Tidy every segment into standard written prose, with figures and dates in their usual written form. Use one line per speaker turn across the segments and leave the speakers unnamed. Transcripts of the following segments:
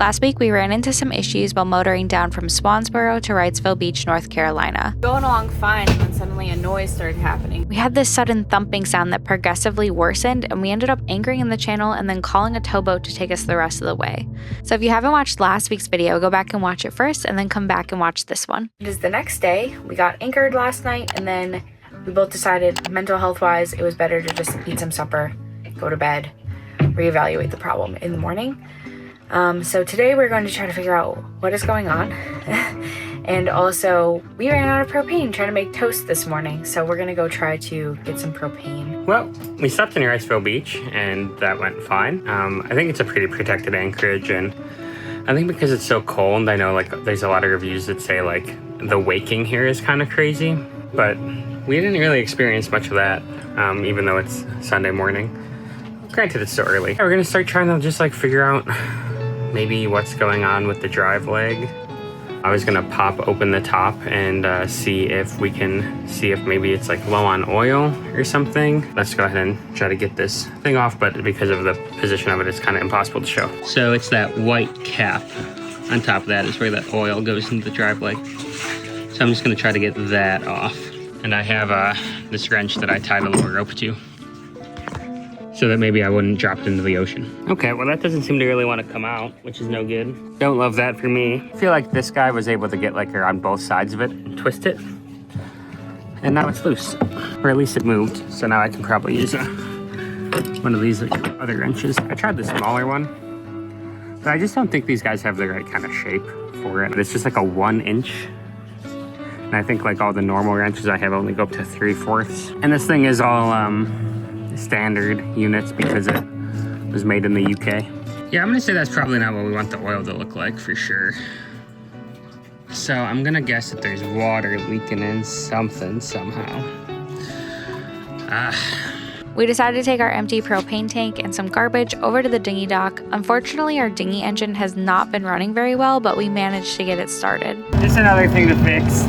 Last week, we ran into some issues while motoring down from Swansboro to Wrightsville Beach, North Carolina.
Going along fine, and then suddenly a noise started happening.
We had this sudden thumping sound that progressively worsened, and we ended up anchoring in the channel and then calling a towboat to take us the rest of the way. So if you haven't watched last week's video, go back and watch it first, and then come back and watch this one.
It is the next day. We got anchored last night, and then we both decided, mental health-wise, it was better to just eat some supper, go to bed, reevaluate the problem in the morning. So today we're going to try to figure out what is going on. And also, we ran out of propane trying to make toast this morning. So we're going to go try to get some propane.
Well, we stopped in Wrightsville Beach and that went fine. I think it's a pretty protected Anchorage, and I think because it's so cold, I know like there's a lot of reviews that say like the waking here is kind of crazy, but we didn't really experience much of that, even though it's Sunday morning. Granted, it's so early. We're going to start trying to just like figure out maybe what's going on with the drive leg. I was gonna pop open the top and see if maybe it's like low on oil or something. Let's go ahead and try to get this thing off, but because of the position of it, it's kind of impossible to show. So it's that white cap on top of that is where that oil goes into the drive leg. So I'm just gonna try to get that off. And I have this wrench that I tied a little rope to, so that maybe I wouldn't drop it into the ocean. Okay, well that doesn't seem to really want to come out, which is no good. Don't love that for me. I feel like this guy was able to get like around both sides of it and twist it. And now it's loose, or at least it moved. So now I can probably use one of these other wrenches. I tried the smaller one, but I just don't think these guys have the right kind of shape for it. It's just like a 1 inch. And I think like all the normal wrenches I have only go up to 3/4. And this thing is all, standard units because it was made in the UK. Yeah, I'm gonna say that's probably not what we want the oil to look like for sure. So I'm gonna guess that there's water leaking in something somehow.
We decided to take our empty propane tank and some garbage over to the dinghy dock. Unfortunately, our dinghy engine has not been running very well, but we managed to get it started.
Just another thing to fix.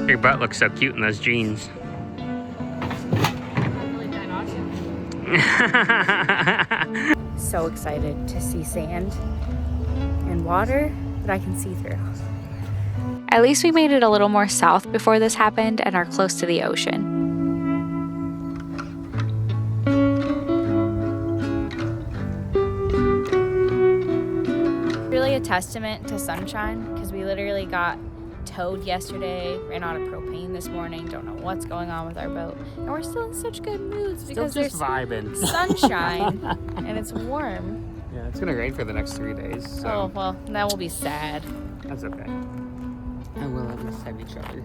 Your butt looks so cute in those jeans.
So excited to see sand and water that I can see through.
At least we made it a little more south before this happened and are close to the ocean.
Really a testament to sunshine, because we literally got towed yesterday, ran out of propane this morning, don't know what's going on with our boat, and we're still in such good moods because
still just
there's
vibing.
sunshine and it's warm.
Yeah, it's gonna rain for the next 3 days. So.
Oh well, that will be sad.
That's okay. And we'll at least have each other.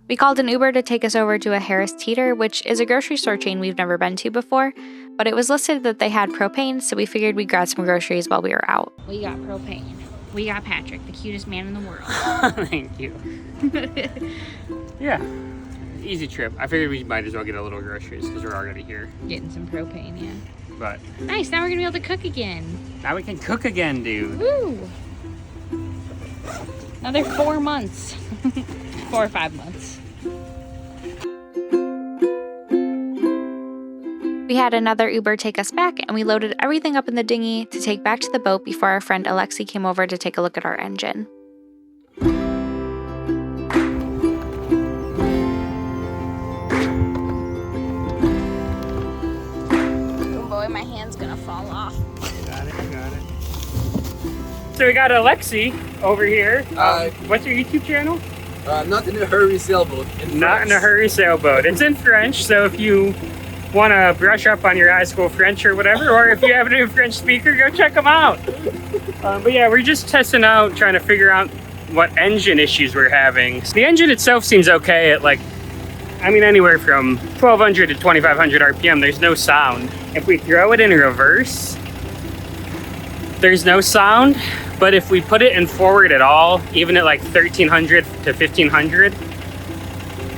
We called an Uber to take us over to a Harris Teeter, which is a grocery store chain we've never been to before, but it was listed that they had propane, so we figured we'd grab some groceries while we were out.
We got propane. We got Patrick, the cutest man in the world.
Thank you. Yeah, easy trip. I figured we might as well get a little groceries because we're already here.
Getting some propane, yeah.
But
nice, now we're gonna be able to cook again.
Now we can cook again, dude.
Woo! Another 4 months. 4 or 5 months.
We had another Uber take us back, and we loaded everything up in the dinghy to take back to the boat before our friend Alexi came over to take a look at our engine.
Oh boy, my hand's gonna fall off.
Got it. So we got Alexi over here. What's your YouTube channel?
Not in a hurry sailboat.
Not in a hurry sailboat. It's in French, so if you want to brush up on your high school French or whatever, or if you have a new French speaker, go check them out. But yeah, we're just testing out, trying to figure out what engine issues we're having. The engine itself seems okay at like, I mean, anywhere from 1200 to 2500 RPM, there's no sound. If we throw it in reverse, there's no sound, but if we put it in forward at all, even at like 1300 to 1500,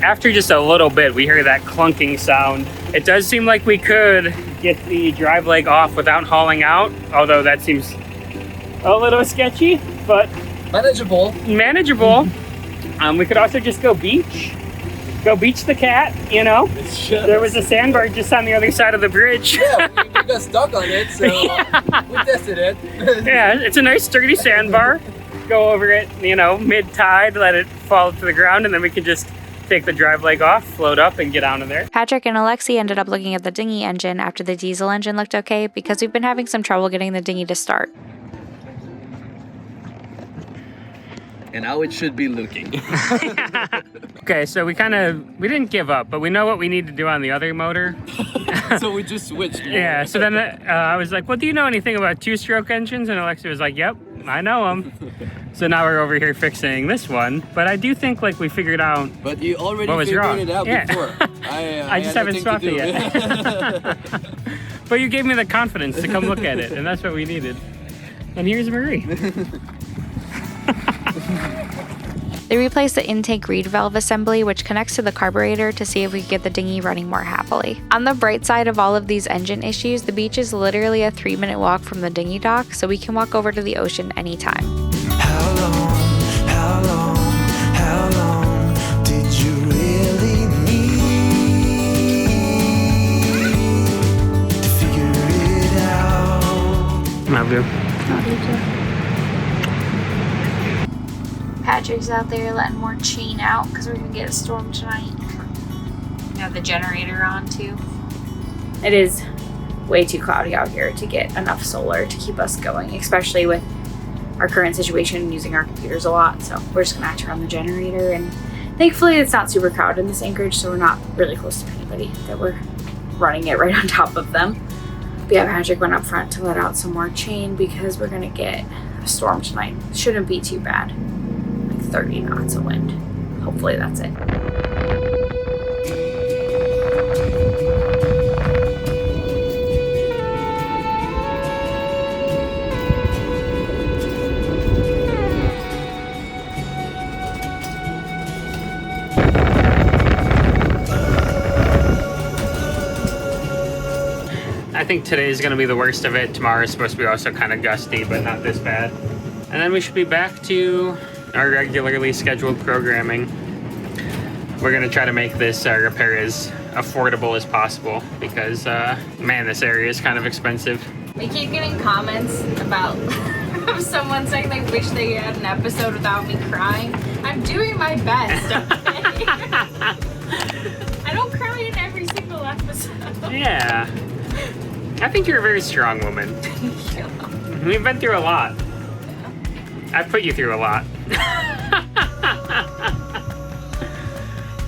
after just a little bit, we hear that clunking sound. It does seem like we could get the drive leg off without hauling out, although that seems a little sketchy, but
manageable.
We could also just go beach. go beach the cat, you know? There was a sandbar just on the other side of the bridge.
Yeah, we got stuck on it, so we tested it.
Yeah, it's a nice sturdy sandbar. Go over it, you know, mid-tide, let it fall to the ground, and then we can just take the drive leg off, float up, and get out of there.
Patrick and Alexi ended up looking at the dinghy engine after the diesel engine looked okay because we've been having some trouble getting the dinghy to start.
And how it should be looking.
Okay, so we didn't give up, but we know what we need to do on the other motor.
So we just switched.
Yeah, so then I was like, well, do you know anything about two-stroke engines? And Alexi was like, yep, I know them. So now we're over here fixing this one, but I do think like we figured out
But you already
what was
figured
wrong.
it out
Yeah.
before.
I just haven't swapped it yet. But you gave me the confidence to come look at it, and that's what we needed. And here's Marie.
They replaced the intake reed valve assembly, which connects to the carburetor to see if we could get the dinghy running more happily. On the bright side of all of these engine issues, the beach is literally a 3-minute walk from the dinghy dock, so we can walk over to the ocean anytime.
How long did you really need to figure it out?
Love you.
Patrick's out there letting more chain out because we're gonna get a storm tonight. We have the generator on too.
It is way too cloudy out here to get enough solar to keep us going, especially with our current situation and using our computers a lot. So we're just gonna have to run the generator, and thankfully it's not super crowded in this Anchorage, so we're not really close to anybody that we're running it right on top of them. But yeah, Patrick went up front to let out some more chain because we're gonna get a storm tonight. Shouldn't be too bad. 30 knots of wind. Hopefully that's it.
I think today's gonna be the worst of it. Tomorrow's supposed to be also kind of gusty, but not this bad. And then we should be back to our regularly scheduled programming. We're gonna try to make this repair as affordable as possible because, man, this area is kind of expensive.
We keep getting comments about someone saying they wish they had an episode without me crying. I'm doing my best, okay? I don't cry in every single episode.
Yeah. I think you're a very strong woman. We've been through a lot. I've put you through a lot.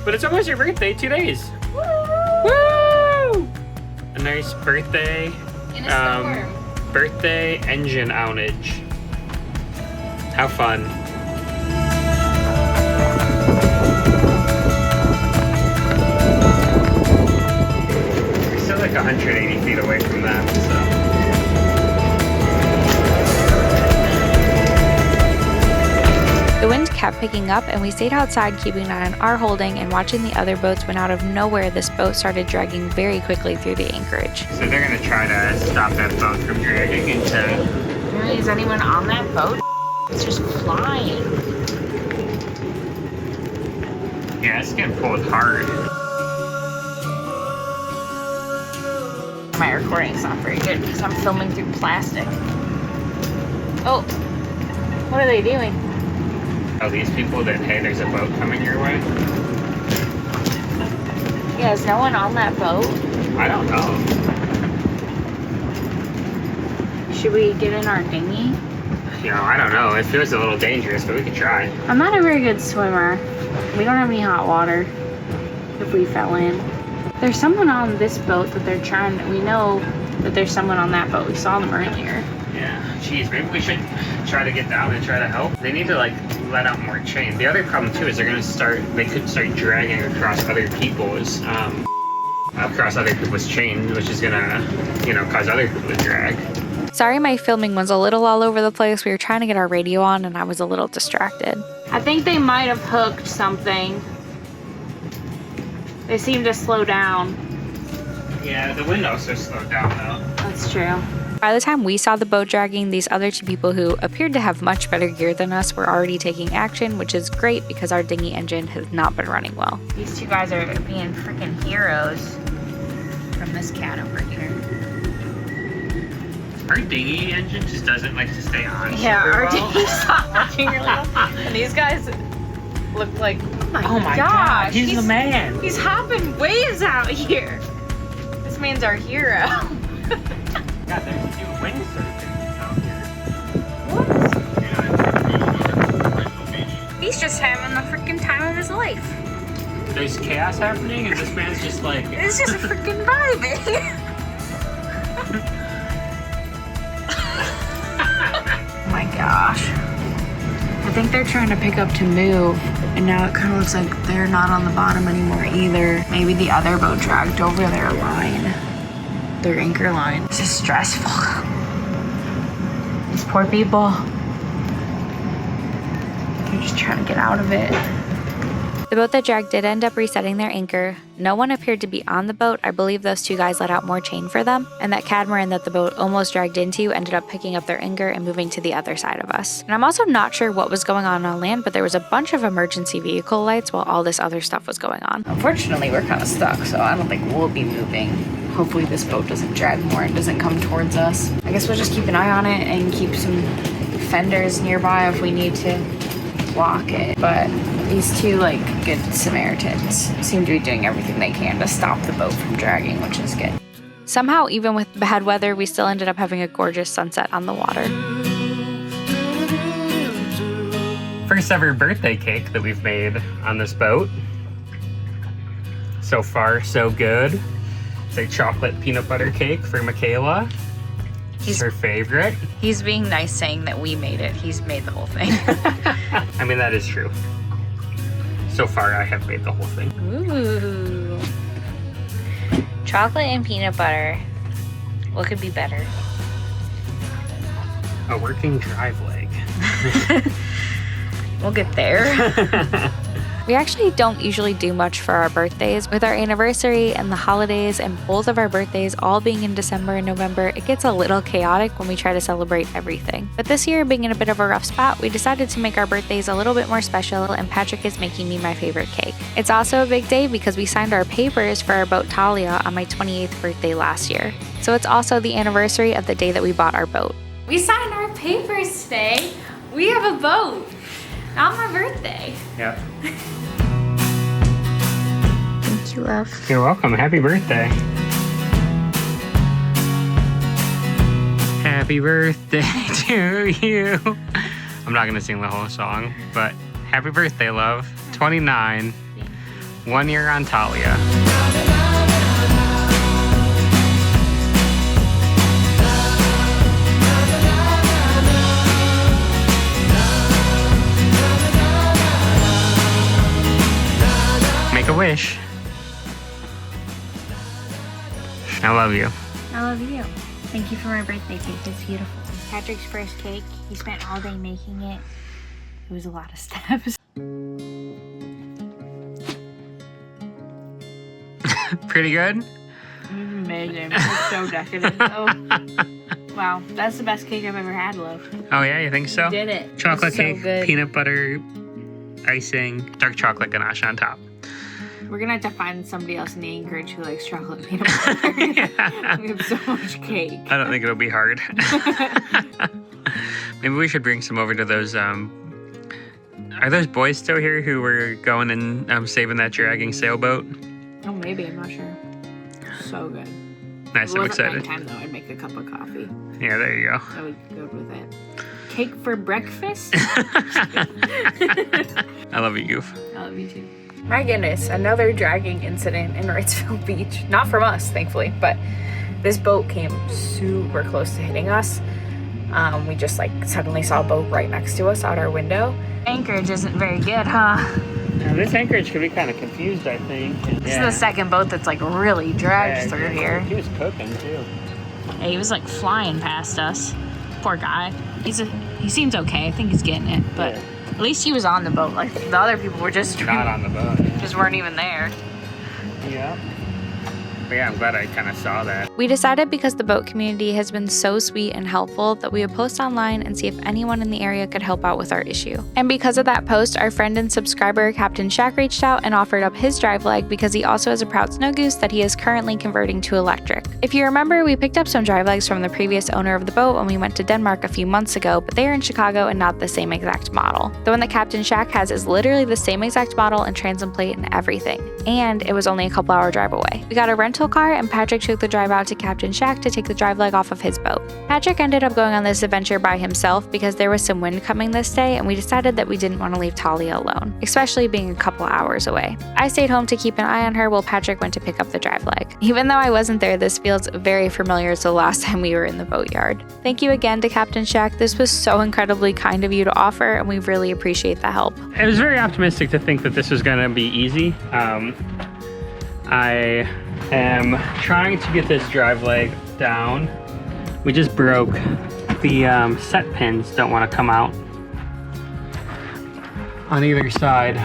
But it's almost your birthday, 2 days.
Woo!
Woo! A nice birthday.
In a storm.
Birthday engine outage. How fun. We're still like 180 feet away from that, so.
The wind kept picking up and we stayed outside keeping an eye on our holding and watching the other boats when out of nowhere this boat started dragging very quickly through the anchorage.
So they're gonna try to stop that boat from dragging into...
Really, is anyone on that boat? It's just flying.
Yeah, it's getting pulled hard.
My recording's not very good because I'm filming through plastic. Oh, what are they doing?
Oh, these people that, hey, there's a boat coming your way?
Yeah, is no one on that boat?
I don't know.
Should we get in our dinghy?
You know, I don't know. It feels a little dangerous, but we could try.
I'm not a very good swimmer. We don't have any hot water if we fell in. There's someone on this boat that they're trying, we know that there's someone on that boat. We saw them earlier.
Yeah, geez, maybe we should try to get down and try to help. They need to, like, let out more chain. The other problem, too, is they could start dragging across other people's chain, which is gonna, you know, cause other people to drag.
Sorry my filming was a little all over the place. We were trying to get our radio on and I was a little distracted.
I think they might have hooked something. They seem to slow down.
Yeah, the wind also slowed down, though.
That's true.
By the time we saw the boat dragging, these other two people who appeared to have much better gear than us were already taking action, which is great because our dinghy engine has not been running well.
These two guys are being freaking heroes from this cat over here.
Our dinghy engine just doesn't like to stay on.
Yeah,
super
our
well.
dinghy's not working really well. And these guys look like,
Oh my god, he's the man.
He's hopping waves out here. This man's our hero.
God, there's two windsurfing out here.
He's just having the freaking time of his life.
There's chaos happening, and this man's just like.
It's just freaking vibing. Oh my gosh. I think they're trying to pick up to move, and now it kind of looks like they're not on the bottom anymore either. Maybe the other boat dragged over their line, their anchor line. This is stressful. These poor people. They're just trying to get out of it.
The boat that dragged did end up resetting their anchor. No one appeared to be on the boat. I believe those two guys let out more chain for them, and that catamaran that the boat almost dragged into ended up picking up their anchor and moving to the other side of us. And I'm also not sure what was going on land, but there was a bunch of emergency vehicle lights while all this other stuff was going on.
Unfortunately, we're kind of stuck, so I don't think we'll be moving. Hopefully this boat doesn't drag more and doesn't come towards us. I guess we'll just keep an eye on it and keep some fenders nearby if we need to block it. But these two, like, good Samaritans seem to be doing everything they can to stop the boat from dragging, which is good.
Somehow, even with bad weather, we still ended up having a gorgeous sunset on the water.
First ever birthday cake that we've made on this boat. So far, so good. It's a chocolate peanut butter cake for Michaela. It's her favorite.
He's being nice saying that we made it. He's made the whole thing.
I mean, that is true. So far, I have made the whole thing.
Ooh. Chocolate and peanut butter. What could be better?
A working drive leg.
We'll get there.
We actually don't usually do much for our birthdays. With our anniversary and the holidays and both of our birthdays all being in December and November, it gets a little chaotic when we try to celebrate everything. But this year, being in a bit of a rough spot, we decided to make our birthdays a little bit more special, and Patrick is making me my favorite cake. It's also a big day because we signed our papers for our boat Thalia on my 28th birthday last year. So it's also the anniversary of the day that we bought our boat.
We signed our papers today. We have a boat. On my birthday.
Yep.
Thank you, love.
You're welcome. Happy birthday. Happy birthday to you. I'm not going to sing the whole song, but happy birthday, love. 29. 1 year on Thalia. Make a wish. I love you.
I love you. Thank you for my birthday cake. It's beautiful. Patrick's first cake. He spent all day making it. It was a lot of steps.
Pretty good?
Amazing. It's so decadent though. Wow, that's the best cake I've ever had, love.
Oh yeah, you think so?
Did it.
Chocolate
It's so
cake,
good.
peanut butter, icing, dark chocolate ganache on top.
We're gonna have to find somebody else in the Anchorage who likes chocolate peanut butter. We have so much cake.
I don't think it'll be hard. Maybe we should bring some over to those, are those boys still here who were going and saving that dragging sailboat?
Oh, maybe. I'm not sure. So good.
Nice,
If it
I'm
wasn't
excited.
nighttime, though, I'd make a cup of coffee.
Yeah, there you go.
That would go with it. Cake for breakfast?
I love you, Goof.
I love you too.
My goodness, another dragging incident in Wrightsville Beach. Not from us, thankfully, but this boat came super close to hitting us. We just suddenly saw a boat right next to us out our window.
Anchorage isn't very good, huh?
Now, this Anchorage could be kind of confused, I think.
This is the second boat that's really dragged through here.
He was cooking too.
Yeah, he was flying past us. Poor guy. He seems okay. I think he's getting it, but at least he was on the boat. The other people were just
Not on the boat.
just weren't even there.
Yeah. But yeah, I'm glad I kind of saw that.
We decided because the boat community has been so sweet and helpful that we would post online and see if anyone in the area could help out with our issue. And because of that post, our friend and subscriber Captain Shack reached out and offered up his drive leg because he also has a Prout Snowgoose that he is currently converting to electric. If you remember, we picked up some drive legs from the previous owner of the boat when we went to Denmark a few months ago, but they are in Chicago and not the same exact model. The one that Captain Shack has is literally the same exact model and transom plate and everything. And it was only a couple hour drive away. We got a rental car and Patrick took the drive out to Captain Shack to take the drive leg off of his boat. Patrick ended up going on this adventure by himself because there was some wind coming this day and we decided that we didn't want to leave Thalia alone, especially being a couple hours away. I stayed home to keep an eye on her while Patrick went to pick up the drive leg. Even though I wasn't there, this feels very familiar to the last time we were in the boatyard. Thank you again to Captain Shack. This was so incredibly kind of you to offer and we really appreciate the help.
I was very optimistic to think that this was going to be easy. I am trying to get this drive leg down. We just broke the set pins, don't want to come out on either side.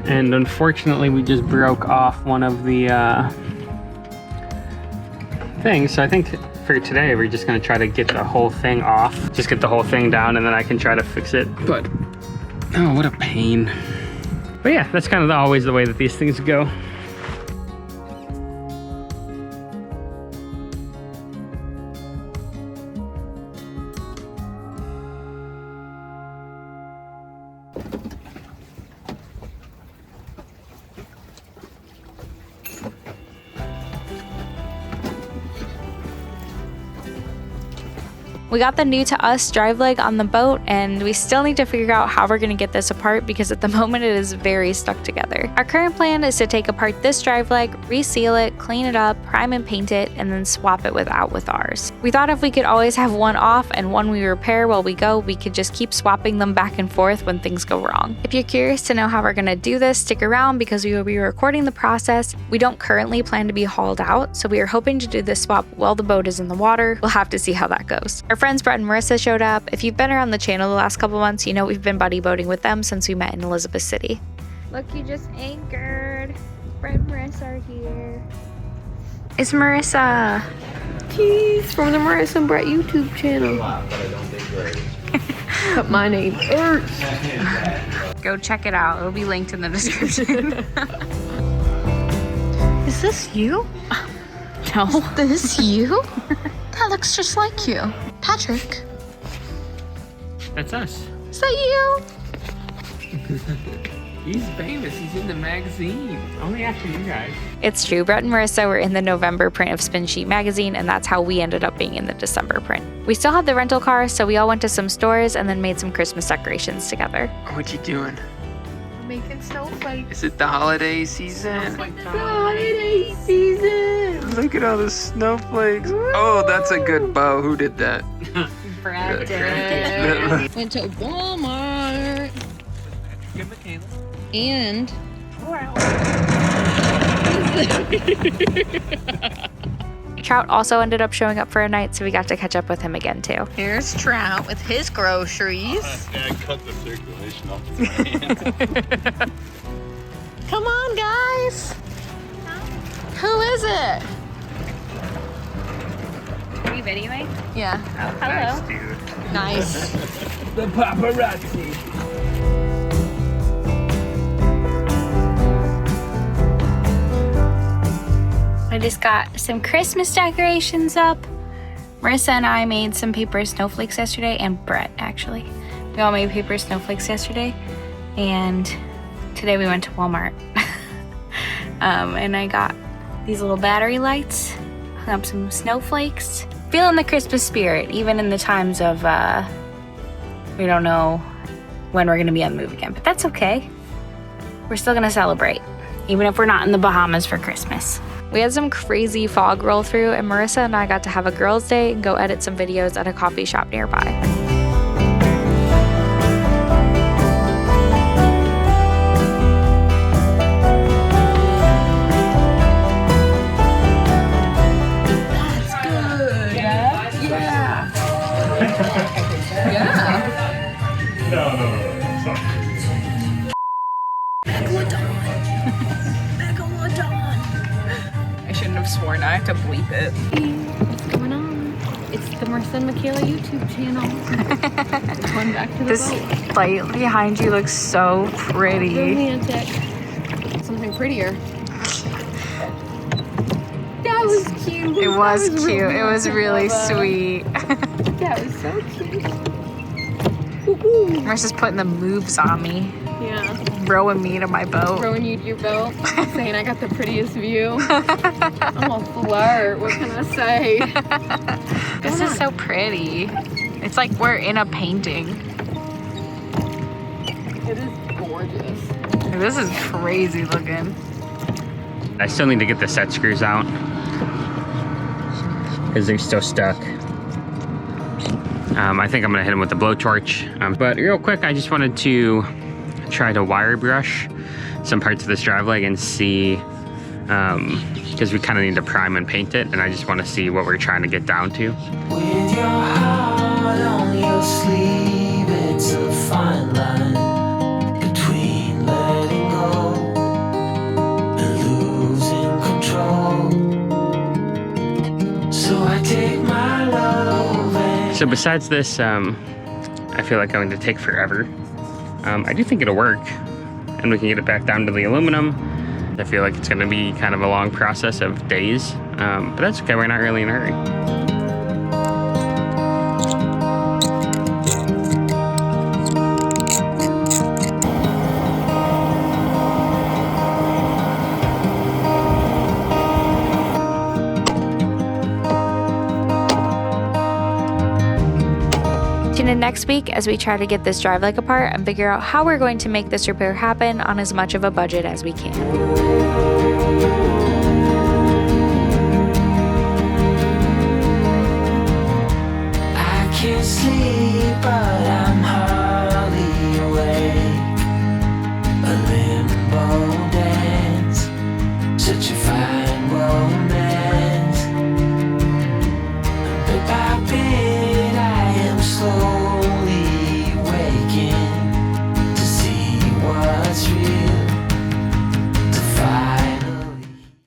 And unfortunately we just broke off one of the things. So I think for today we're just going to try to get the whole thing off. Just get the whole thing down and then I can try to fix it. But, oh, what a pain. But yeah, that's kind of always the way that these things go.
We got the new to us drive leg on the boat and we still need to figure out how we're going to get this apart because at the moment it is very stuck together. Our current plan is to take apart this drive leg, reseal it, clean it up, prime and paint it, and then swap it out with ours. We thought if we could always have one off and one we repair while we go, we could just keep swapping them back and forth when things go wrong. If you're curious to know how we're going to do this, stick around because we will be recording the process. We don't currently plan to be hauled out, so we are hoping to do this swap while the boat is in the water. We'll have to see how that goes. Our friends Brett and Marissa showed up. If you've been around the channel the last couple months, you know we've been buddy boating with them since we met in Elizabeth City.
Look, you just anchored. Brett and Marissa are here.
It's Marissa.
She's from the Marissa and Brett YouTube channel. But my name hurts.
Go check it out. It'll be linked in the description.
Is this you?
No.
Is this you? That looks just like you. Patrick,
That's us.
is that you?
He's famous. He's in the magazine.
Only after you guys.
It's true. Brett and Marissa were in the November print of Spin Sheet magazine, and that's how we ended up being in the December print. We still had the rental car, so we all went to some stores and then made some Christmas decorations together.
What you doing?
Making snowflakes.
Is it the holiday season?
Holiday season.
Look at all the snowflakes. Oh, that's a good bow. Who did that?
Brad
did.
Went to Walmart
Good Michaela.
and
Trout also ended up showing up for a night, so we got to catch up with him again too.
here's Trout with his groceries.
Yeah, cut the circulation off of my hand.
Come on, guys. Who is it?
Are you videoing?
Yeah.
Hello.
Nice, dude.
Nice.
The paparazzi.
I just got some Christmas decorations up. Marissa and I made some paper snowflakes yesterday, and Brett actually. We all made paper snowflakes yesterday, and today we went to Walmart. And I got these little battery lights, hung up some snowflakes. Feeling the Christmas spirit, even in the times of, we don't know when we're gonna be on the move again, but that's okay. We're still gonna celebrate, even if we're not in the Bahamas for Christmas. We had some crazy fog roll through, and Marissa and I got to have a girls' day and go edit some videos at a coffee shop nearby.
have sworn. I have to bleep it.
What's going on? It's the Marissa and Michaela YouTube channel. Going back to the
This
boat.
light behind you looks so pretty.
Romantic. Something prettier. That was cute.
It was cute. It was really sweet.
That was so cute.
Marissa's putting the moves on me,
Yeah.
rowing me to my boat.
Throwing you to your boat, saying I got the prettiest view. I'm a flirt. What can I say?
This is so pretty. It's like we're in a painting.
It is gorgeous.
This is crazy looking.
I still need to get the set screws out because they're still stuck. I think I'm gonna hit them with the blowtorch. But real quick, I just wanted to try to wire brush some parts of this drive leg and see, because we kind of need to prime and paint it, and I just want to see what we're trying to get down to.
With your heart on your sleeve, it's a fine line between letting go and losing control. So I take my love and
So besides this, I feel like I'm going to take forever. I do think it'll work, and we can get it back down to the aluminum. I feel like it's going to be kind of a long process of days, but that's okay. We're not really in a hurry.
Tune in next week as we try to get this drive leg apart and figure out how we're going to make this repair happen on as much of a budget as we can.